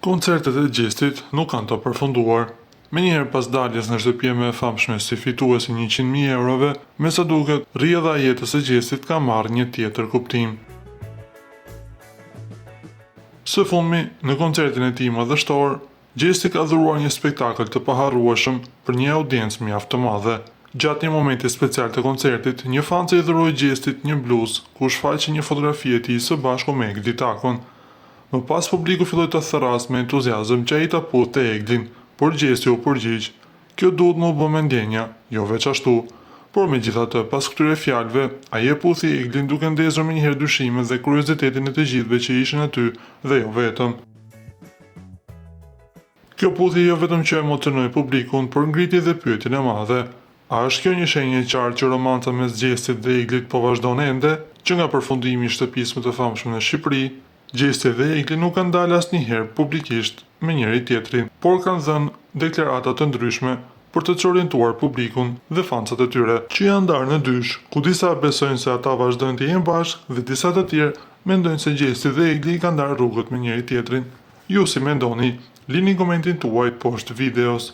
Koncertet e Gjestit nuk kanë të përfunduar. Menjëherë pas daljes në shtëpi më e famshme si fituesi 100.000 eurove, me sa duket, rrjedha e jetës së Gjestit ka marrë një tjetër kuptim. Së fundmi, në koncertin e tij madhështor, Gjesti ka dhuruar një spektakël të paharrueshëm për një audiencë mjaft të madhe. Gjatë një momenti special të koncertit, një fancë i dhuroi Gjestit një bluzë ku shfaqej një fotografi e tij së bashku me Egli Takon. Më pas publiku filloi të therras me entuziazëm që ai ta puthte Eglin, por Gjesti u përgjigj. Kjo duhet më bë me ndjenja, jo veç ashtu. Por megjithatë, pas këtyre fjalëve, ai e puthi Eglin duke ndezur menjëherë dyshimet dhe kuriozitetin e të gjithëve që ishin aty dhe jo vetëm. Kjo puthje jo vetëm që emocionoi publikun, por ngriti dhe pyetjen e madhe. A është kjo një shenjë e qartë që romanca mes Gjestit dhe Eglit po vazhdon ende, që nga përfundimi i shtëpisë më të famshme në Shqipëri, Gjesti dhe Egli nuk kanë dalë asnjëherë publikisht me njëri tjetrin, por kanë dhënë deklarata të ndryshme për të orientuar publikun dhe fansat e tyre, që janë ndarë në dysh, ku disa besojnë se ata vazhdojnë të jenë bashkë dhe disa të tjerë mendojnë se Gjesti dhe Egli kanë ndarë rrugët me njëri tjetrin. Ju si mendoni? Lini komentin tuaj poshtë videos.